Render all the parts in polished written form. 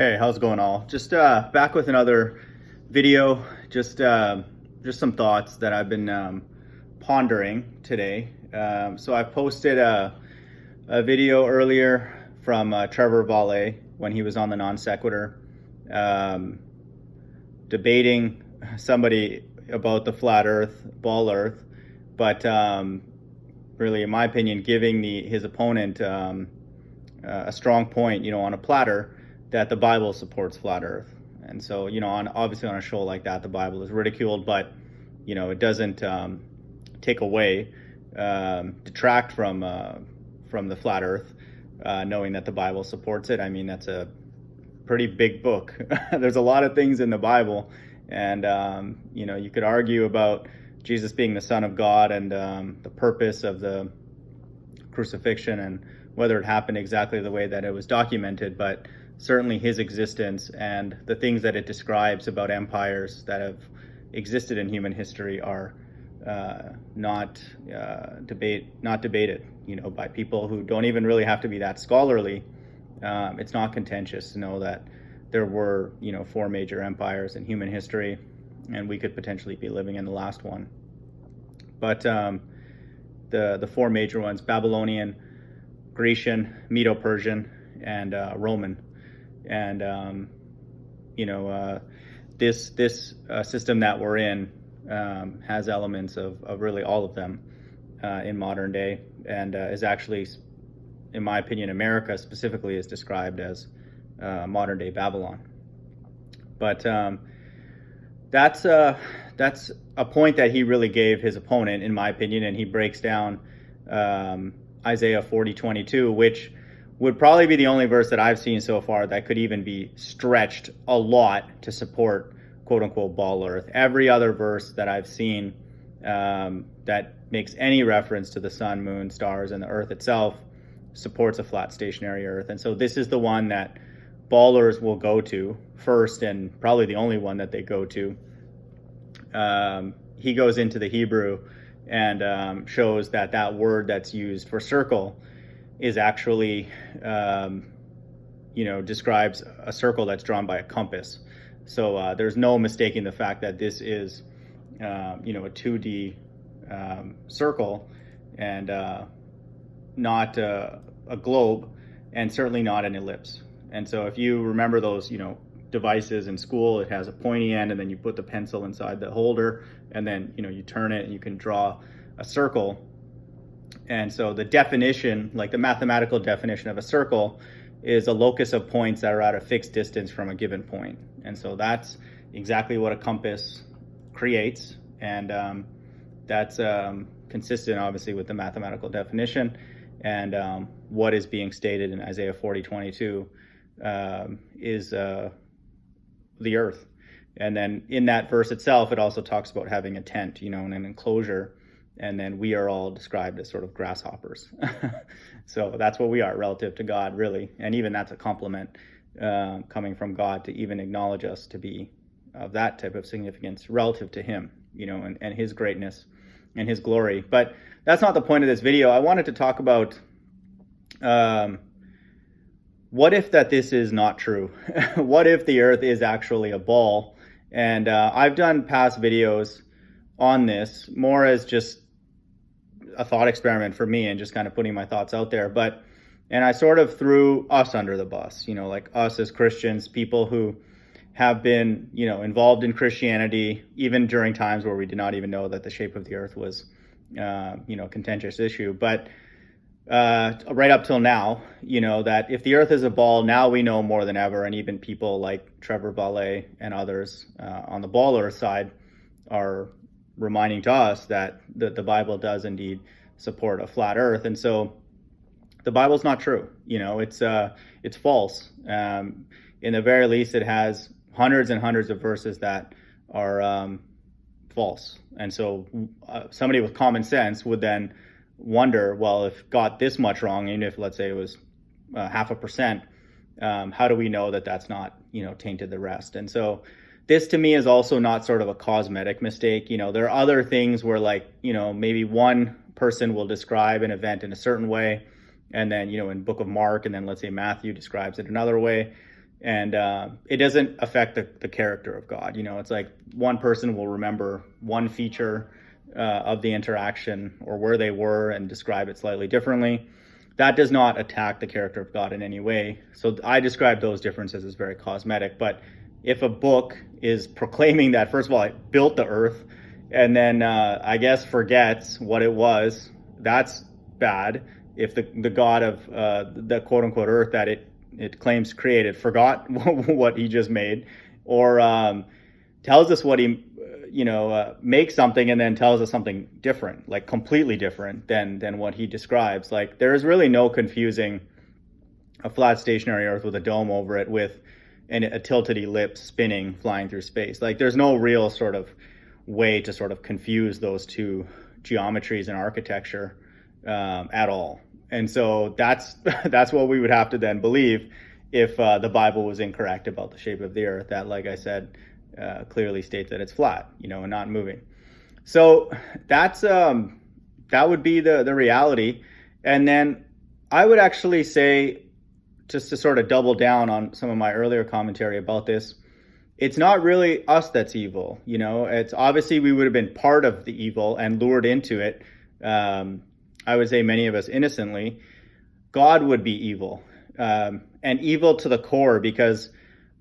Hey, how's it going all? Just back with another video, just some thoughts that I've been pondering today. So I posted a video earlier from Trevor Valle when he was on the Non Sequitur, um, debating somebody about the flat earth, ball earth, but really, in my opinion, giving his opponent a strong point, on a platter that the Bible supports flat Earth. And so, obviously on a show like that, the Bible is ridiculed, but it doesn't take away, detract from the flat Earth, knowing that the Bible supports it. I mean, that's a pretty big book. There's a lot of things in the Bible, and you could argue about Jesus being the Son of God and the purpose of the crucifixion and whether it happened exactly the way that it was documented, but certainly his existence and the things that it describes about empires that have existed in human history are not debated, by people who don't even really have to be that scholarly. It's not contentious to know that there were, four major empires in human history, and we could potentially be living in the last one. But the four major ones: Babylonian, Grecian, Medo-Persian, and Roman. And this system that we're in has elements of really all of them in modern day, and is actually, in my opinion, America specifically is described as modern day Babylon. But that's a point that he really gave his opponent, in my opinion, and he breaks down Isaiah 40:22, which would probably be the only verse that I've seen so far that could even be stretched a lot to support quote unquote ball earth. Every other verse that I've seen that makes any reference to the sun, moon, stars, and the earth itself supports a flat stationary earth. And so this is the one that ballers will go to first, and probably the only one that they go to. He goes into the Hebrew and shows that word that's used for circle is actually, describes a circle that's drawn by a compass. So there's no mistaking the fact that this is, a 2D circle, and not a globe, and certainly not an ellipse. And so if you remember those, devices in school, it has a pointy end, and then you put the pencil inside the holder, and then, you turn it and you can draw a circle. And so the definition, like the mathematical definition of a circle, is a locus of points that are at a fixed distance from a given point. And so that's exactly what a compass creates. And that's consistent, obviously, with the mathematical definition. And what is being stated in Isaiah 40:22 is the earth. And then in that verse itself, it also talks about having a tent, and an enclosure. And then we are all described as sort of grasshoppers. So that's what we are relative to God, really. And even that's a compliment coming from God, to even acknowledge us to be of that type of significance relative to him, and his greatness and his glory. But that's not the point of this video. I wanted to talk about what if that this is not true? What if the earth is actually a ball? And I've done past videos on this more as just a thought experiment for me and just kind of putting my thoughts out there. And I sort of threw us under the bus, like us as Christians, people who have been, involved in Christianity, even during times where we did not even know that the shape of the earth was, a contentious issue. But right up till now, that if the earth is a ball, now we know more than ever. And even people like Trevor Valle and others on the ball earth side are reminding to us that the Bible does indeed support a flat earth. And so the Bible's not true. It's false. In the very least, it has hundreds and hundreds of verses that are false. And so somebody with common sense would then wonder, well, if got this much wrong, even if, let's say, it was 0.5%, how do we know that that's not, tainted the rest? And so this to me is also not sort of a cosmetic mistake. There are other things where, like, maybe one person will describe an event in a certain way, and then, in Book of Mark, and then let's say Matthew describes it another way. and it doesn't affect the character of God. It's like one person will remember one feature of the interaction or where they were and describe it slightly differently. That does not attack the character of God in any way. So I describe those differences as very cosmetic. But if a book is proclaiming that, first of all, it built the earth, and then I guess forgets what it was, that's bad. If the God of the quote unquote earth that it claims created forgot what he just made, or tells us what he makes something and then tells us something different, like completely different than what he describes. Like, there is really no confusing a flat stationary earth with a dome over it with a tilted ellipse spinning, flying through space. Like, there's no real sort of way to sort of confuse those two geometries and architecture at all. And so that's what we would have to then believe if the Bible was incorrect about the shape of the earth, that, like I said, clearly states that it's flat, and not moving. So that would be the reality. And then I would actually say, just to sort of double down on some of my earlier commentary about this, it's not really us that's evil. It's obviously we would have been part of the evil and lured into it. I would say many of us innocently. God would be evil, and evil to the core, because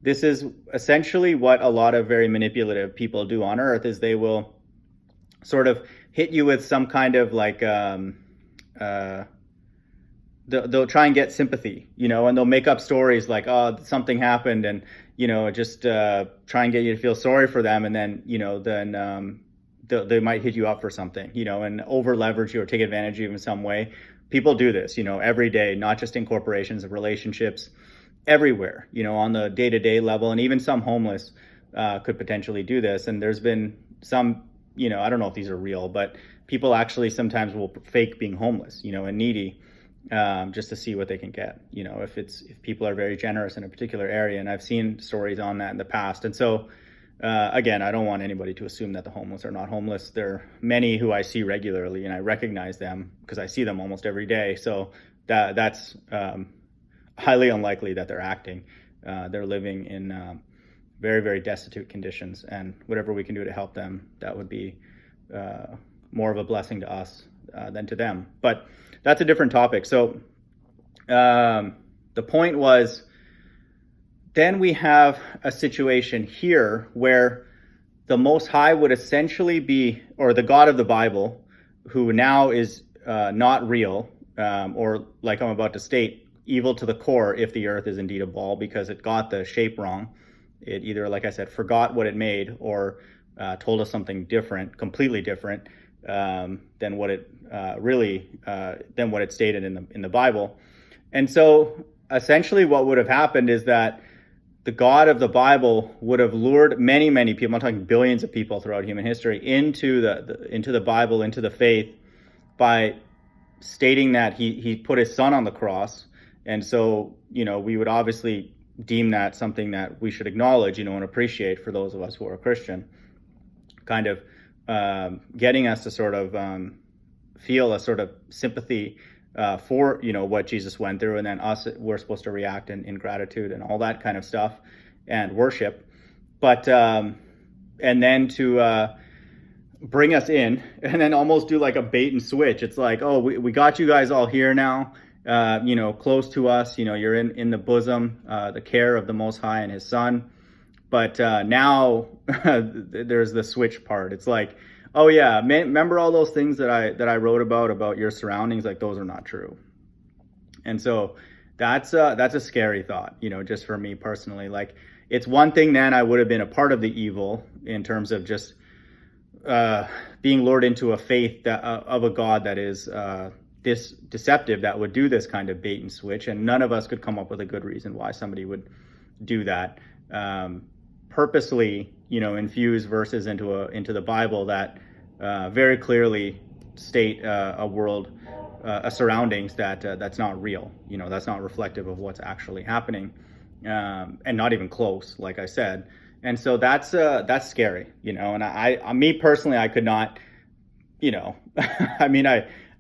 this is essentially what a lot of very manipulative people do on earth, is they will sort of hit you with some kind of like, they'll try and get sympathy, and they'll make up stories like, oh, something happened, and, just try and get you to feel sorry for them. And then, they might hit you up for something, and over leverage you or take advantage of you in some way. People do this, every day, not just in corporations, of relationships, everywhere, on the day-to-day level. And even some homeless could potentially do this. And there's been some, I don't know if these are real, but people actually sometimes will fake being homeless, and needy, just to see what they can get, if people are very generous in a particular area. And I've seen stories on that in the past. And so, again, I don't want anybody to assume that the homeless are not homeless. There are many who I see regularly, and I recognize them because I see them almost every day. So that's highly unlikely that they're acting. They're living in very, very destitute conditions, and whatever we can do to help them, that would be more of a blessing to us than to them. But that's a different topic. So the point was, then we have a situation here where the Most High would essentially be, or the God of the Bible, who now is not real, or, like I'm about to state, evil to the core if the earth is indeed a ball, because it got the shape wrong. It either, like I said, forgot what it made, or told us something different, completely different than what it than what it stated in the Bible. And so essentially what would have happened is that the God of the Bible would have lured many, many people, I'm talking billions of people throughout human history, into the Bible, into the faith, by stating that he put his son on the cross. And so, we would obviously deem that something that we should acknowledge, and appreciate for those of us who are Christian, kind of getting us to sort of feel a sort of sympathy for what Jesus went through, and then we're supposed to react in gratitude and all that kind of stuff, and worship. But and then to bring us in, and then almost do like a bait and switch. It's like, oh, we got you guys all here now, close to us. You're in the bosom, the care of the Most High and His Son. But now there's the switch part. It's like, oh yeah, remember all those things that I wrote about your surroundings? Like, those are not true. And so that's a scary thought, just for me personally. Like, it's one thing then I would have been a part of the evil in terms of just being lured into a faith of a God that is this deceptive, that would do this kind of bait and switch. And none of us could come up with a good reason why somebody would do that. Purposely, infuse verses into the Bible that very clearly state a world, a surroundings that's not real. That's not reflective of what's actually happening, and not even close, like I said. And so that's scary, And me personally, I could not, I mean,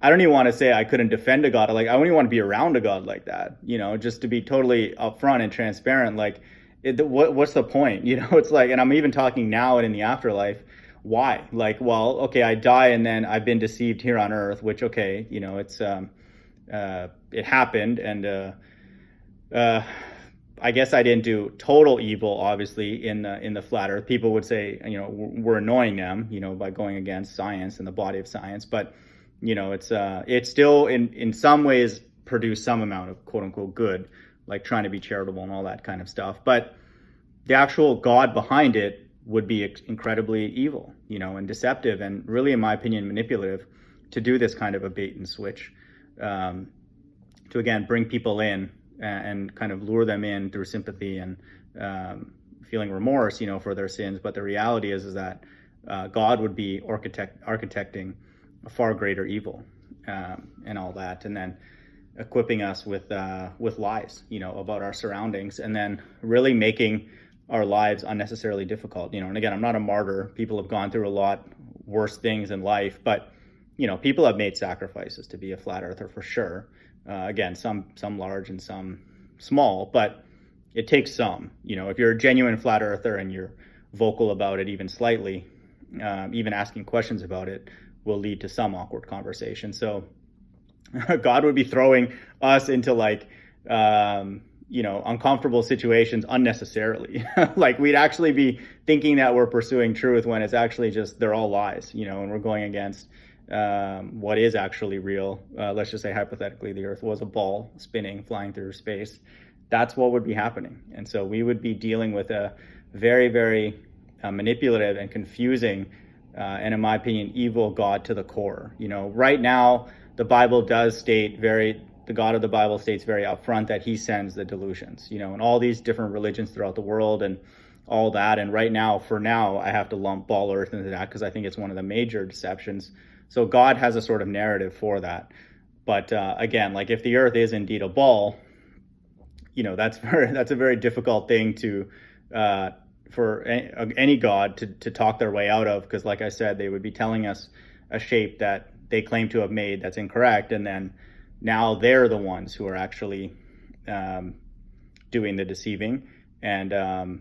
I don't even want to say I couldn't defend a God. Like, I wouldn't even want to be around a God like that, just to be totally upfront and transparent. Like, what's the point? It's like, and I'm even talking now and in the afterlife. Why? Like, well, okay, I die and then I've been deceived here on earth, which, okay, it happened. And, uh, I guess I didn't do total evil, obviously, in the flat earth. People would say, we're annoying them, by going against science and the body of science. But, it's still in some ways produced some amount of quote unquote good, like trying to be charitable and all that kind of stuff. But the actual God behind it would be incredibly evil, and deceptive, and really, in my opinion, manipulative, to do this kind of a bait and switch, to again bring people in and kind of lure them in through sympathy and feeling remorse, for their sins. But the reality is that God would be architecting a far greater evil, and all that, and then equipping us with lies, about our surroundings, and then really making our lives unnecessarily difficult. And again, I'm not a martyr. People have gone through a lot worse things in life, but people have made sacrifices to be a flat earther for sure. Again, some large and some small, but it takes some. If you're a genuine flat earther and you're vocal about it even slightly, even asking questions about it will lead to some awkward conversation. So God would be throwing us into uncomfortable situations unnecessarily. Like, we'd actually be thinking that we're pursuing truth when it's actually just, they're all lies, and we're going against what is actually real. Let's just say hypothetically the earth was a ball spinning, flying through space. That's what would be happening. And so we would be dealing with a very, very manipulative and confusing, and in my opinion, evil God to the core. Right now, the Bible does state the God of the Bible states very upfront that he sends the delusions, and all these different religions throughout the world and all that. And right now, for now, I have to lump ball earth into that because I think it's one of the major deceptions. So God has a sort of narrative for that. But again, like, if the earth is indeed a ball, that's a very difficult thing to for any God to talk their way out of, because like I said, they would be telling us a shape that they claim to have made that's incorrect, and then now they're the ones who are actually doing the deceiving, and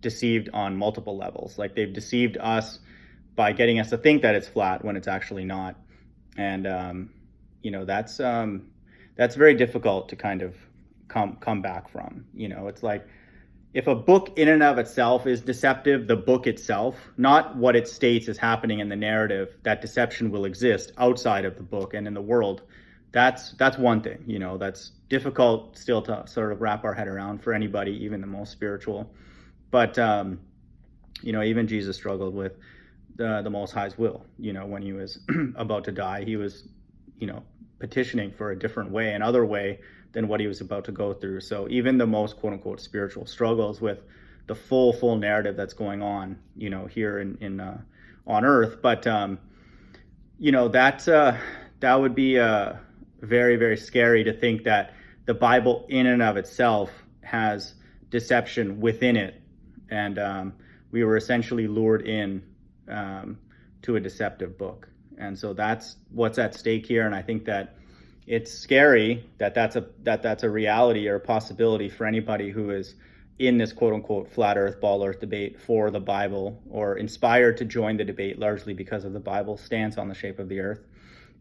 deceived on multiple levels. Like, they've deceived us by getting us to think that it's flat when it's actually not. And that's very difficult to kind of come back from. It's like, if a book in and of itself is deceptive, the book itself, not what it states is happening in the narrative, that deception will exist outside of the book and in the world. That's one thing, that's difficult still to sort of wrap our head around for anybody, even the most spiritual. But, even Jesus struggled with the Most High's will. When he was about to die, he was, petitioning for a different way, another way than what he was about to go through. So even the most quote unquote spiritual struggles with the full narrative that's going on, here in on earth. But, that would be very, very scary to think that the Bible in and of itself has deception within it. And we were essentially lured in to a deceptive book. And so that's what's at stake here. And I think that it's scary that that's a reality or a possibility for anybody who is in this quote unquote flat earth, ball earth debate for the Bible, or inspired to join the debate largely because of the Bible's stance on the shape of the earth,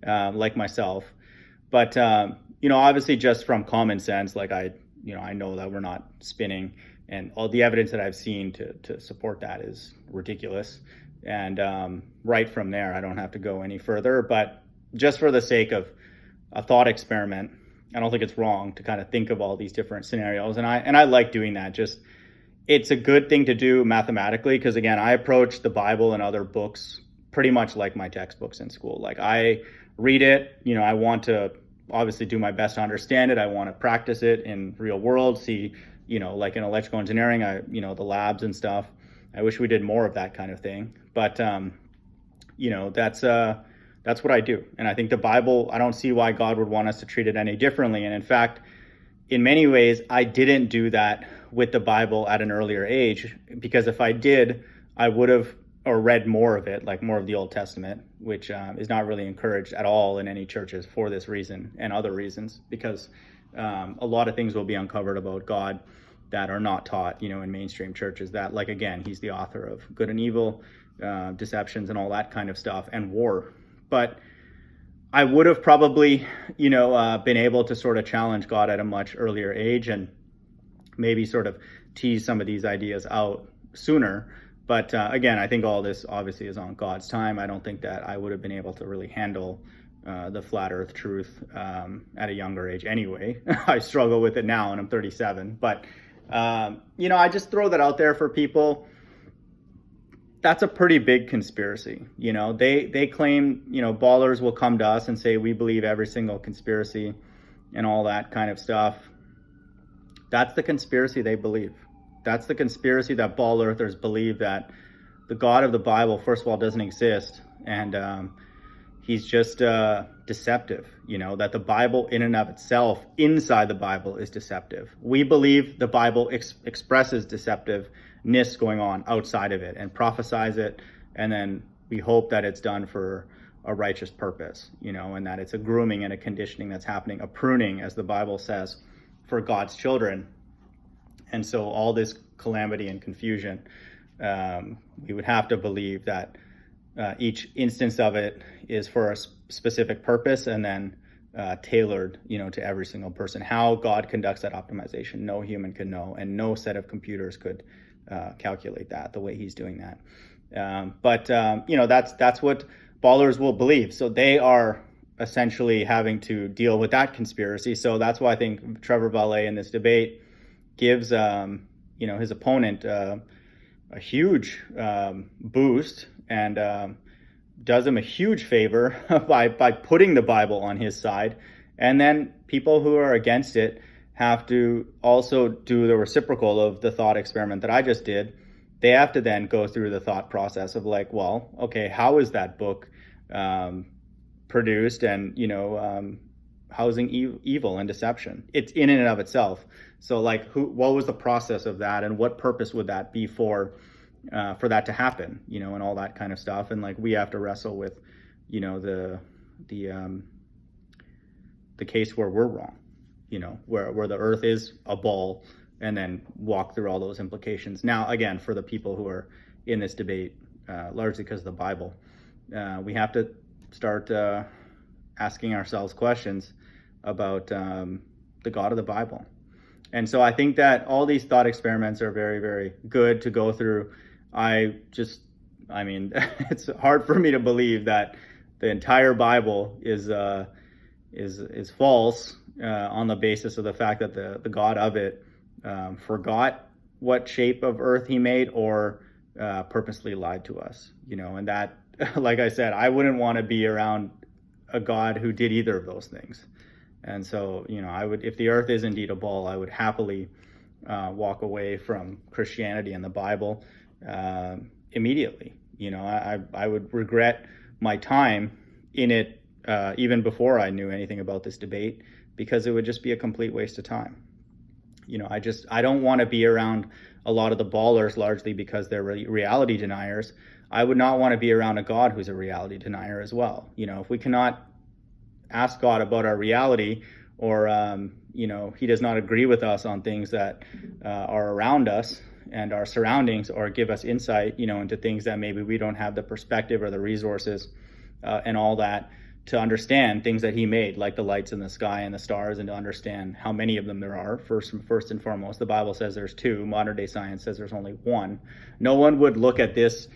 like myself. But, obviously just from common sense, like I know that we're not spinning, and all the evidence that I've seen to support that is ridiculous. And right from there, I don't have to go any further. But just for the sake of a thought experiment, I don't think it's wrong to kind of think of all these different scenarios. And I like doing that. Just, it's a good thing to do mathematically, because again, I approach the Bible and other books pretty much like my textbooks in school. Like, I read it, I want to obviously do my best to understand it. I want to practice it in real world, see, like in electrical engineering, the labs and stuff. I wish we did more of that kind of thing. But, that's what I do. And I think the Bible, I don't see why God would want us to treat it any differently. And in fact, in many ways, I didn't do that with the Bible at an earlier age, because if I did, I would have or read more of it, like more of the Old Testament, which is not really encouraged at all in any churches for this reason and other reasons, because a lot of things will be uncovered about God that are not taught, in mainstream churches. That, like, again, he's the author of good and evil, deceptions, and all that kind of stuff, and war. But I would have probably, been able to sort of challenge God at a much earlier age and maybe sort of tease some of these ideas out sooner. But again, I think all this obviously is on God's time. I don't think that I would have been able to really handle the flat earth truth at a younger age anyway. I struggle with it now and I'm 37. But, I just throw that out there for people. That's a pretty big conspiracy. They claim, ballers will come to us and say, we believe every single conspiracy and all that kind of stuff. That's the conspiracy they believe. That's the conspiracy that ball earthers believe, that the God of the Bible, first of all, doesn't exist. And he's just deceptive, that the Bible in and of itself, inside the Bible, is deceptive. We believe the Bible expresses deceptiveness going on outside of it and prophesies it. And then we hope that it's done for a righteous purpose, and that it's a grooming and a conditioning that's happening, a pruning, as the Bible says, for God's children. And so all this calamity and confusion, we would have to believe that each instance of it is for a specific purpose, and then tailored, to every single person. How God conducts that optimization, no human can know, and no set of computers could calculate that the way he's doing that. But that's what ballers will believe. So they are essentially having to deal with that conspiracy. So that's why I think Trevor Valet in this debate gives his opponent a huge boost, and does him a huge favor by putting the Bible on his side. And then people who are against it have to also do the reciprocal of the thought experiment that I just did. They have to then go through the thought process of, like, well, okay, how is that book produced, and housing evil and deception? It's in and of itself. So, like, what was the process of that, and what purpose would that be for that to happen, and all that kind of stuff. And, like, we have to wrestle with, the case where we're wrong, where the earth is a ball, and then walk through all those implications. Now, again, for the people who are in this debate, largely because of the Bible, we have to start asking ourselves questions about the God of the Bible. And so I think that all these thought experiments are very, very good to go through. It's hard for me to believe that the entire Bible is false on the basis of the fact that the God of it forgot what shape of earth he made, or purposely lied to us, and that, like I said, I wouldn't want to be around a God who did either of those things. And so, I would, if the earth is indeed a ball, I would happily walk away from Christianity and the Bible immediately. I would regret my time in it even before I knew anything about this debate, because it would just be a complete waste of time. I don't want to be around a lot of the ballers, largely because they're reality deniers. I would not want to be around a God who's a reality denier as well. If we cannot ask God about our reality, or he does not agree with us on things that are around us and our surroundings, or give us insight, into things that maybe we don't have the perspective or the resources and all that to understand, things that he made, like the lights in the sky and the stars, and to understand how many of them there are. First and foremost, the Bible says there's two. Modern day science says there's only one. No one would look at this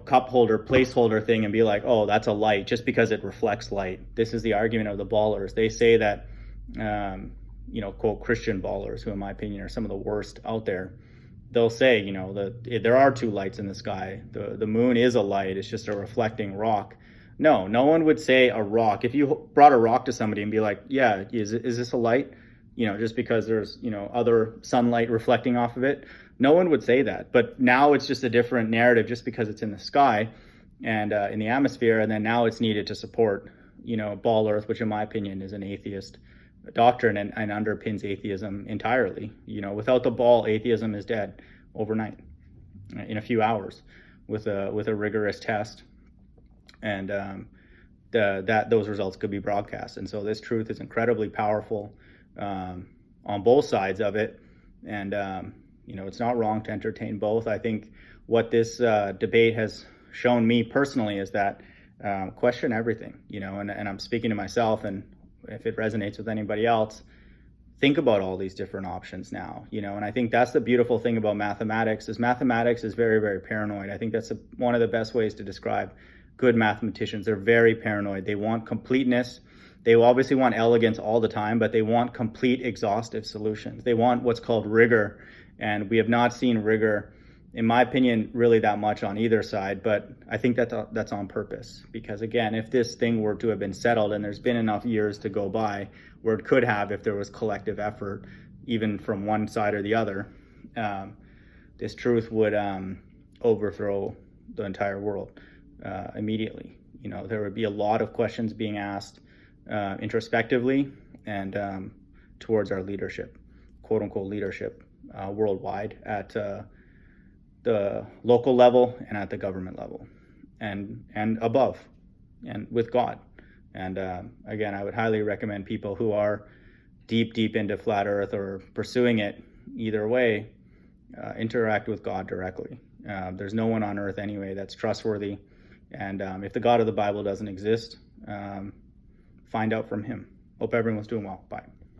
cup holder, placeholder thing and be like, oh, that's a light, just because it reflects light. This is the argument of the ballers. They say that, quote, Christian ballers, who in my opinion are some of the worst out there, they'll say, that there are two lights in the sky. The moon is a light. It's just a reflecting rock. No one would say a rock. If you brought a rock to somebody and be like, yeah, is this a light? Just because there's, other sunlight reflecting off of it. No one would say that. But now it's just a different narrative, just because it's in the sky and in the atmosphere. And then now it's needed to support, ball earth, which in my opinion is an atheist doctrine and underpins atheism entirely. Without the ball, atheism is dead overnight, in a few hours. with a rigorous test, and those results could be broadcast. And so this truth is incredibly powerful on both sides of it, and it's not wrong to entertain both. I think what this debate has shown me personally is that question everything, and I'm speaking to myself, and if it resonates with anybody else, think about all these different options now, and I think that's the beautiful thing about mathematics is very, very paranoid. I think that's one of the best ways to describe good mathematicians. They're very paranoid. They want completeness. They obviously want elegance all the time, but they want complete, exhaustive solutions. They want what's called rigor, and we have not seen rigor, in my opinion, really that much on either side, but I think that's on purpose. Because again, if this thing were to have been settled, and there's been enough years to go by where it could have, if there was collective effort, even from one side or the other, this truth would overthrow the entire world immediately. There would be a lot of questions being asked introspectively and towards our leadership, quote unquote leadership, worldwide at the local level and at the government level and above and with God. And again, I would highly recommend people who are deep into flat earth or pursuing it either way, interact with God directly. There's no one on earth anyway that's trustworthy. And if the God of the Bible doesn't exist, find out from him. Hope everyone's doing well. Bye.